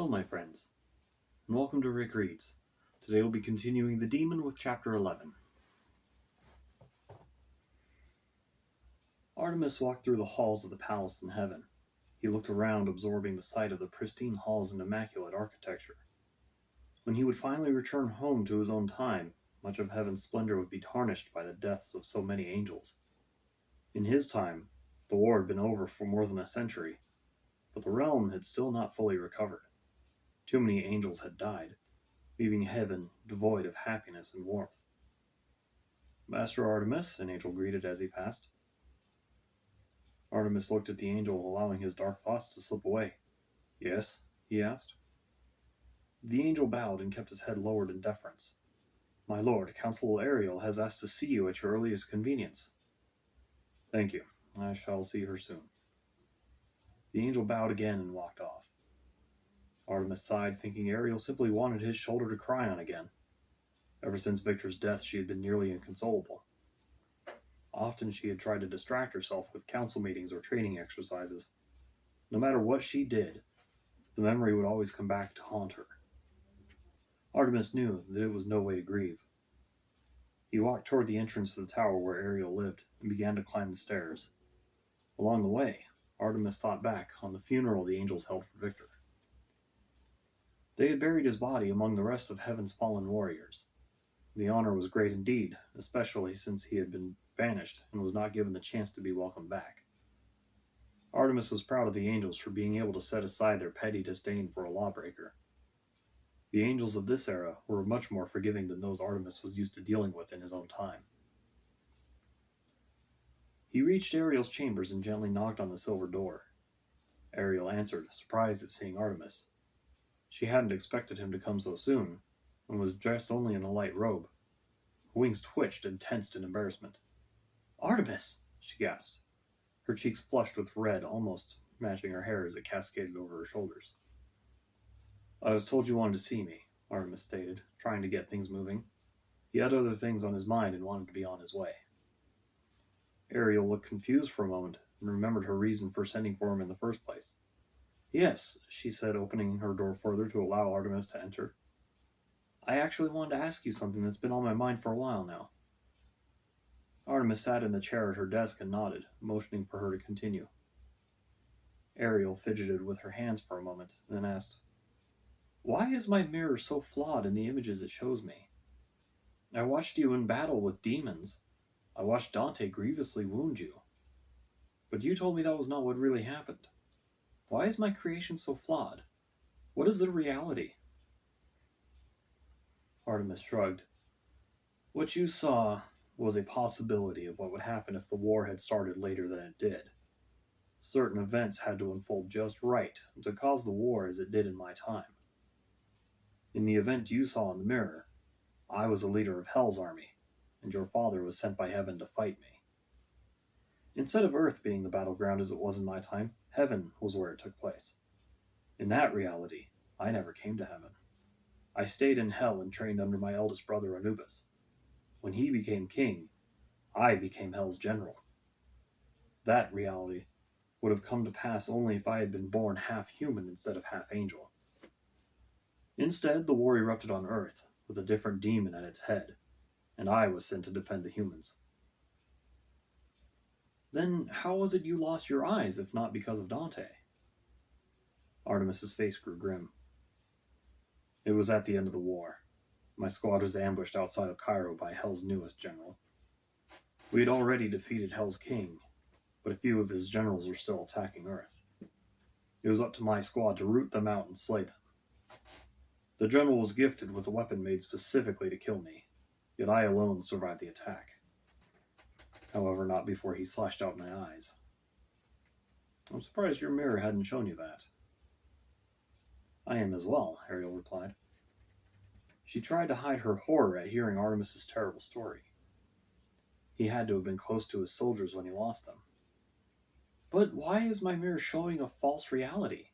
Hello, my friends, and welcome to Rick Reads. Today we'll be continuing The Demon with Chapter 11. Artemis walked through the halls of the palace in heaven. He looked around, absorbing the sight of the pristine halls and immaculate architecture. When he would finally return home to his own time, much of heaven's splendor would be tarnished by the deaths of so many angels. In his time, the war had been over for more than a century, but the realm had still not fully recovered. Too many angels had died, leaving heaven devoid of happiness and warmth. "Master Artemis," an angel greeted as he passed. Artemis looked at the angel, allowing his dark thoughts to slip away. "Yes?" he asked. The angel bowed and kept his head lowered in deference. "My lord, Consul Ariel has asked to see you at your earliest convenience." "Thank you. I shall see her soon." The angel bowed again and walked off. Artemis sighed, thinking Ariel simply wanted his shoulder to cry on again. Ever since Victor's death, she had been nearly inconsolable. Often she had tried to distract herself with council meetings or training exercises. No matter what she did, the memory would always come back to haunt her. Artemis knew that it was no way to grieve. He walked toward the entrance to the tower where Ariel lived and began to climb the stairs. Along the way, Artemis thought back on the funeral the angels held for Victor. They had buried his body among the rest of heaven's fallen warriors. The honor was great indeed, especially since he had been banished and was not given the chance to be welcomed back. Artemis was proud of the angels for being able to set aside their petty disdain for a lawbreaker. The angels of this era were much more forgiving than those Artemis was used to dealing with in his own time. He reached Ariel's chambers and gently knocked on the silver door. Ariel answered, surprised at seeing Artemis. She hadn't expected him to come so soon, and was dressed only in a light robe. Her wings twitched and tensed in embarrassment. "Artemis!" she gasped. Her cheeks flushed with red, almost matching her hair as it cascaded over her shoulders. "I was told you wanted to see me," Artemis stated, trying to get things moving. He had other things on his mind and wanted to be on his way. Ariel looked confused for a moment and remembered her reason for sending for him in the first place. "Yes," she said, opening her door further to allow Artemis to enter. "I actually wanted to ask you something that's been on my mind for a while now." Artemis sat in the chair at her desk and nodded, motioning for her to continue. Ariel fidgeted with her hands for a moment, then asked, "Why is my mirror so flawed in the images it shows me? I watched you in battle with demons. I watched Dante grievously wound you. But you told me that was not what really happened. Why is my creation so flawed? What is the reality?" Artemis shrugged. "What you saw was a possibility of what would happen if the war had started later than it did. Certain events had to unfold just right to cause the war as it did in my time. In the event you saw in the mirror, I was a leader of Hell's army, and your father was sent by heaven to fight me. Instead of Earth being the battleground as it was in my time, heaven was where it took place. In that reality, I never came to heaven. I stayed in Hell and trained under my eldest brother Anubis. When he became king, I became Hell's general. That reality would have come to pass only if I had been born half human instead of half angel. Instead, the war erupted on Earth, with a different demon at its head, and I was sent to defend the humans." "Then how was it you lost your eyes, if not because of Dante?" Artemis's face grew grim. "It was at the end of the war. My squad was ambushed outside of Cairo by Hell's newest general. We had already defeated Hell's king, but a few of his generals were still attacking Earth. It was up to my squad to root them out and slay them. The general was gifted with a weapon made specifically to kill me, yet I alone survived the attack. However, not before he slashed out my eyes." "I'm surprised your mirror hadn't shown you that." "I am as well," Ariel replied. She tried to hide her horror at hearing Artemis's terrible story. He had to have been close to his soldiers when he lost them. "But why is my mirror showing a false reality?"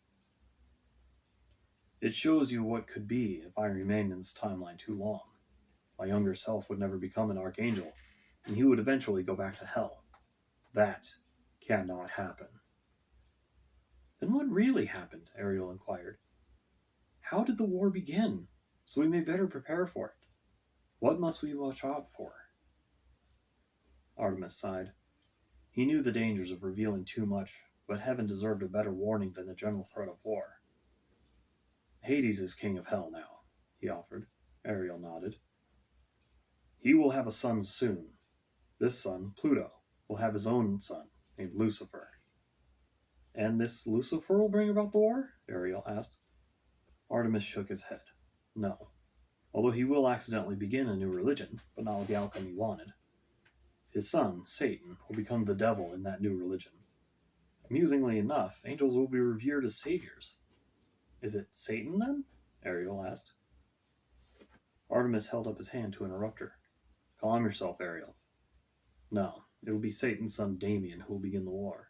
"It shows you what could be if I remained in this timeline too long. My younger self would never become an archangel, and he would eventually go back to Hell. That cannot happen." "Then what really happened?" Ariel inquired. How did the war begin? So we may better prepare for it. What must we watch out for? Artemis sighed. He knew the dangers of revealing too much, but heaven deserved a better warning than the general threat of war. Hades is king of hell now, he offered. Ariel nodded. He will have a son soon. This son, Pluto, will have his own son, named Lucifer. And this Lucifer will bring about the war? Ariel asked. Artemis shook his head. No. Although he will accidentally begin a new religion, but not with the outcome he wanted. His son, Satan, will become the devil in that new religion. Amusingly enough, angels will be revered as saviors. Is it Satan, then? Ariel asked. Artemis held up his hand to interrupt her. Calm yourself, Ariel. No, it will be Satan's son Damien who will begin the war.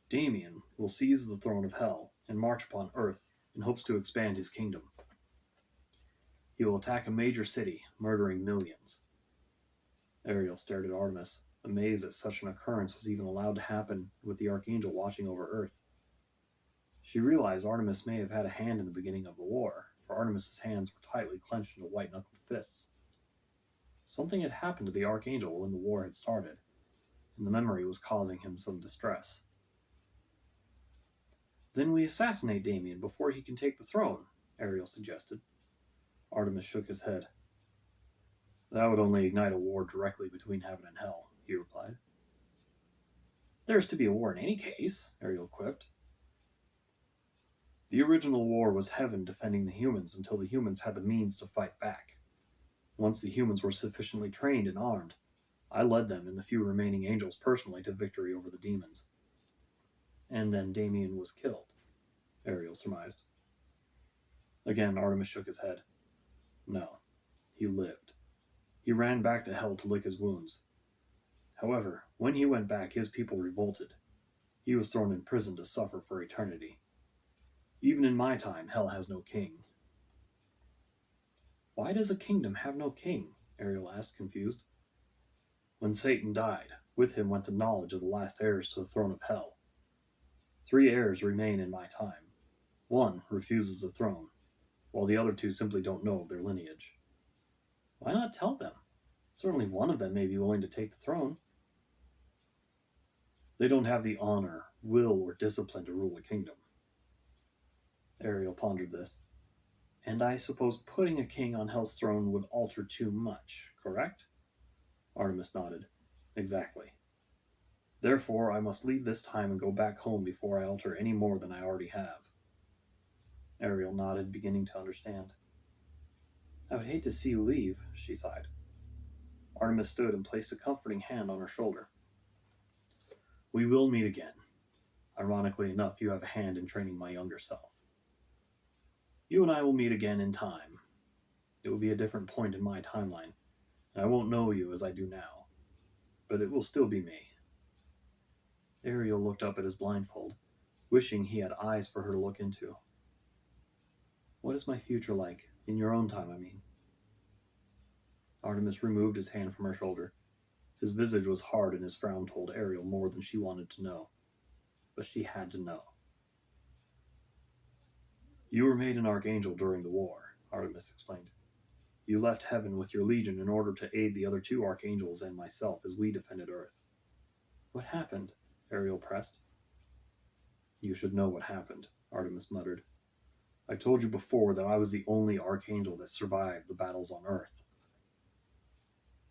Damien will seize the throne of hell and march upon Earth in hopes to expand his kingdom. He will attack a major city, murdering millions. Ariel stared at Artemis, amazed that such an occurrence was even allowed to happen with the Archangel watching over Earth. She realized Artemis may have had a hand in the beginning of the war, for Artemis's hands were tightly clenched into white-knuckled fists. Something had happened to the Archangel when the war had started, and the memory was causing him some distress. Then we assassinate Damien before he can take the throne, Ariel suggested. Artemis shook his head. That would only ignite a war directly between heaven and hell, he replied. There's to be a war in any case, Ariel quipped. The original war was heaven defending the humans until the humans had the means to fight back. Once the humans were sufficiently trained and armed, I led them and the few remaining angels personally to victory over the demons. And then Damien was killed, Ariel surmised. Again, Artemis shook his head. No, he lived. He ran back to hell to lick his wounds. However, when he went back, his people revolted. He was thrown in prison to suffer for eternity. Even in my time, hell has no king. Why does a kingdom have no king? Ariel asked, confused. When Satan died, with him went the knowledge of the last heirs to the throne of hell. 3 heirs remain in my time. 1 refuses the throne, while the other 2 simply don't know of their lineage. Why not tell them? Certainly one of them may be willing to take the throne. They don't have the honor, will, or discipline to rule a kingdom. Ariel pondered this. And I suppose putting a king on Hell's throne would alter too much, correct? Artemis nodded. Exactly. Therefore, I must leave this time and go back home before I alter any more than I already have. Ariel nodded, beginning to understand. I would hate to see you leave, she sighed. Artemis stood and placed a comforting hand on her shoulder. We will meet again. Ironically enough, you have a hand in training my younger self. You and I will meet again in time. It will be a different point in my timeline, and I won't know you as I do now, but it will still be me. Ariel looked up at his blindfold, wishing he had eyes for her to look into. What is my future like? In your own time, I mean. Artemis removed his hand from her shoulder. His visage was hard and his frown told Ariel more than she wanted to know. But she had to know. You were made an archangel during the war, Artemis explained. You left heaven with your legion in order to aid the other 2 archangels and myself as we defended Earth. What happened? Ariel pressed. You should know what happened, Artemis muttered. I told you before that I was the only archangel that survived the battles on Earth.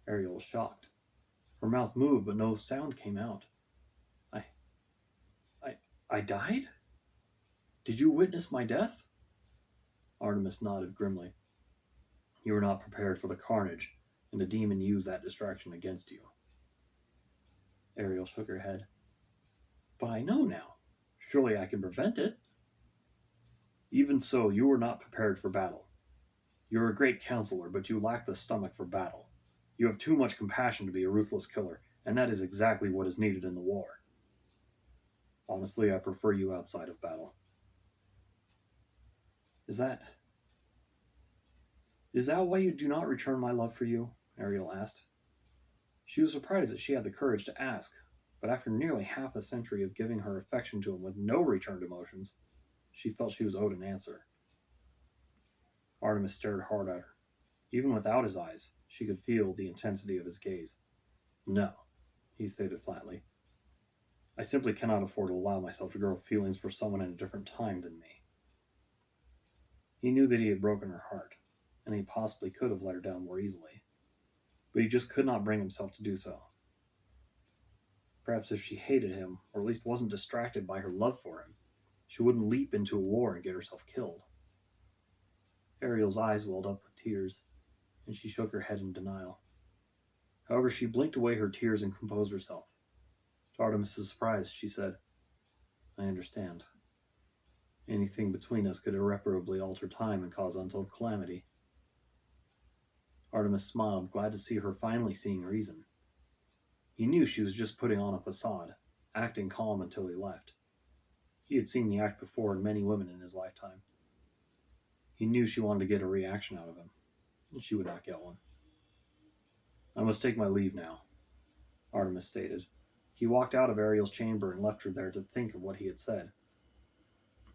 Ariel was shocked. Her mouth moved, but no sound came out. I died? Did you witness my death? Artemis nodded grimly. You were not prepared for the carnage, and the demon used that distraction against you. Ariel shook her head. But I know now. Surely I can prevent it. Even so, you were not prepared for battle. You are a great counselor, but you lack the stomach for battle. You have too much compassion to be a ruthless killer, and that is exactly what is needed in the war. Honestly, I prefer you outside of battle. Is that why you do not return my love for you? Ariel asked. She was surprised that she had the courage to ask, but after nearly half a century of giving her affection to him with no returned emotions, she felt she was owed an answer. Artemis stared hard at her. Even without his eyes, she could feel the intensity of his gaze. No, he stated flatly. I simply cannot afford to allow myself to grow feelings for someone in a different time than me. He knew that he had broken her heart, and he possibly could have let her down more easily, but he just could not bring himself to do so. Perhaps if she hated him, or at least wasn't distracted by her love for him, she wouldn't leap into a war and get herself killed. Ariel's eyes welled up with tears, and she shook her head in denial. However, she blinked away her tears and composed herself. To Artemis's surprise, she said, I understand. Anything between us could irreparably alter time and cause untold calamity. Artemis smiled, glad to see her finally seeing reason. He knew she was just putting on a facade, acting calm until he left. He had seen the act before in many women in his lifetime. He knew she wanted to get a reaction out of him, and she would not get one. I must take my leave now, Artemis stated. He walked out of Ariel's chamber and left her there to think of what he had said.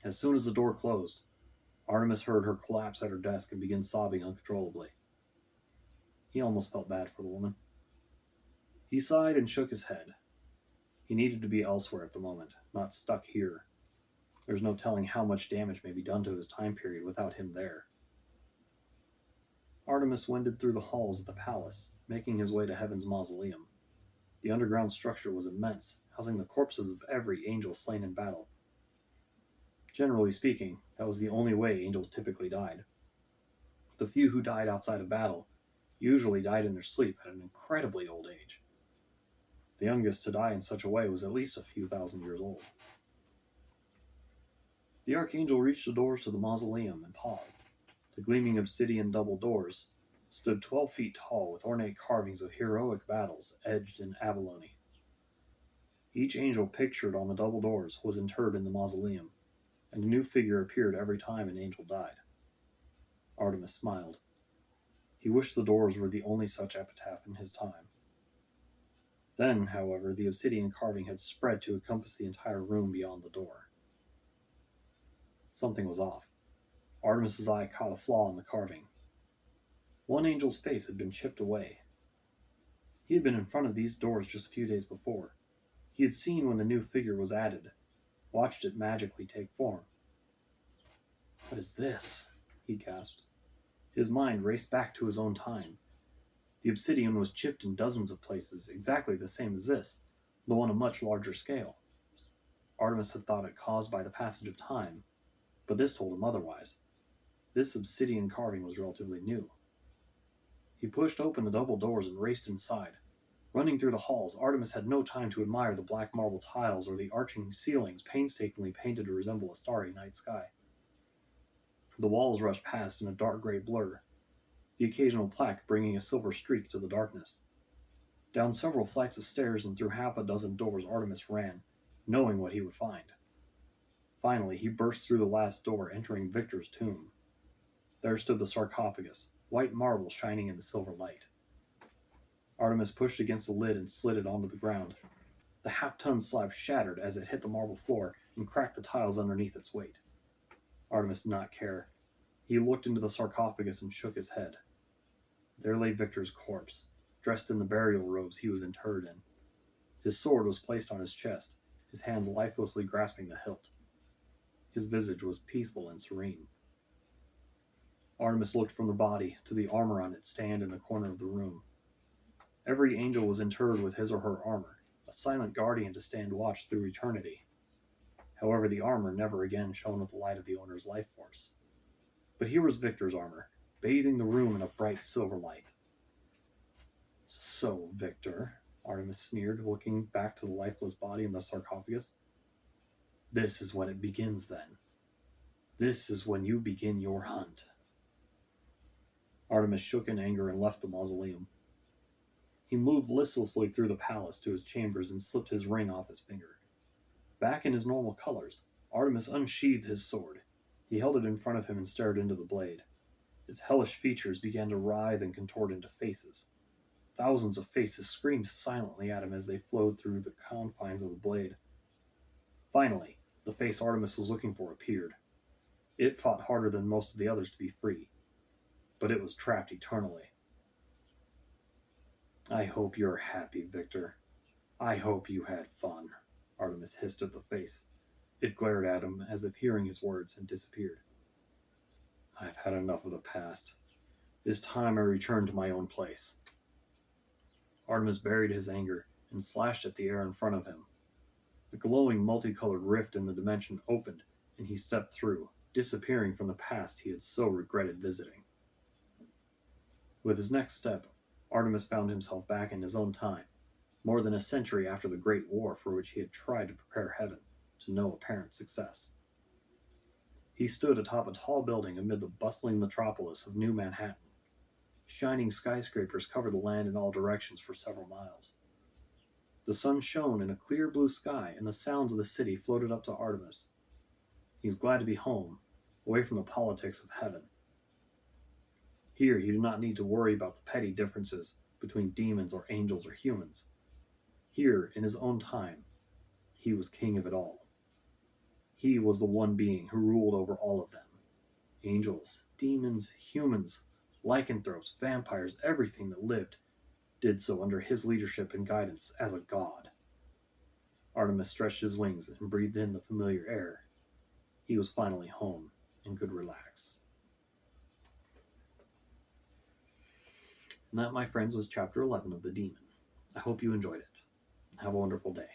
As soon as the door closed, Artemis heard her collapse at her desk and begin sobbing uncontrollably. He almost felt bad for the woman. He sighed and shook his head. He needed to be elsewhere at the moment, not stuck here. There was no telling how much damage may be done to his time period without him there. Artemis wended through the halls of the palace, making his way to Heaven's mausoleum. The underground structure was immense, housing the corpses of every angel slain in battle. Generally speaking, that was the only way angels typically died. The few who died outside of battle usually died in their sleep at an incredibly old age. The youngest to die in such a way was at least a few thousand years old. The archangel reached the doors to the mausoleum and paused. The gleaming obsidian double doors stood 12 feet tall with ornate carvings of heroic battles edged in abalone. Each angel pictured on the double doors was interred in the mausoleum, and a new figure appeared every time an angel died. Artemis smiled. He wished the doors were the only such epitaph in his time. Then, however, the obsidian carving had spread to encompass the entire room beyond the door. Something was off. Artemis's eye caught a flaw in the carving. One angel's face had been chipped away. He had been in front of these doors just a few days before. He had seen when the new figure was added, watched it magically take form. What is this? He gasped. His mind raced back to his own time. The obsidian was chipped in dozens of places, exactly the same as this, though on a much larger scale. Artemis had thought it caused by the passage of time, but this told him otherwise. This obsidian carving was relatively new. He pushed open the double doors and raced inside. Running through the halls, Artemis had no time to admire the black marble tiles or the arching ceilings painstakingly painted to resemble a starry night sky. The walls rushed past in a dark gray blur, the occasional plaque bringing a silver streak to the darkness. Down several flights of stairs and through half a dozen doors Artemis ran, knowing what he would find. Finally, he burst through the last door, entering Victor's tomb. There stood the sarcophagus, white marble shining in the silver light. Artemis pushed against the lid and slid it onto the ground. The half-ton slab shattered as it hit the marble floor and cracked the tiles underneath its weight. Artemis did not care. He looked into the sarcophagus and shook his head. There lay Victor's corpse, dressed in the burial robes he was interred in. His sword was placed on his chest, his hands lifelessly grasping the hilt. His visage was peaceful and serene. Artemis looked from the body to the armor on its stand in the corner of the room. Every angel was interred with his or her armor, a silent guardian to stand watch through eternity. However, the armor never again shone with the light of the owner's life force. But here was Victor's armor, bathing the room in a bright silver light. So, Victor, Artemis sneered, looking back to the lifeless body in the sarcophagus. This is when it begins, then. This is when you begin your hunt. Artemis shook in anger and left the mausoleum. He moved listlessly through the palace to his chambers and slipped his ring off his finger. Back in his normal colors, Artemis unsheathed his sword. He held it in front of him and stared into the blade. Its hellish features began to writhe and contort into faces. Thousands of faces screamed silently at him as they flowed through the confines of the blade. Finally, the face Artemis was looking for appeared. It fought harder than most of the others to be free. but it was trapped eternally. I hope you're happy, Victor. I hope you had fun, Artemis hissed at the face. It glared at him as if hearing his words and disappeared. I've had enough of the past. It's time I return to my own place. Artemis buried his anger and slashed at the air in front of him. A glowing multicolored rift in the dimension opened, and he stepped through, disappearing from the past he had so regretted visiting. With his next step, Artemis found himself back in his own time, more than a century after the Great War for which he had tried to prepare heaven to no apparent success. He stood atop a tall building amid the bustling metropolis of New Manhattan. Shining skyscrapers covered the land in all directions for several miles. The sun shone in a clear blue sky, and the sounds of the city floated up to Artemis. He was glad to be home, away from the politics of heaven. Here he did not need to worry about the petty differences between demons or angels or humans. Here, in his own time, he was king of it all. He was the one being who ruled over all of them. Angels, demons, humans, lycanthropes, vampires, everything that lived did so under his leadership and guidance as a god. Artemis stretched his wings and breathed in the familiar air. He was finally home and could relax. And that, my friends, was chapter 11 of The Demon. I hope you enjoyed it. Have a wonderful day.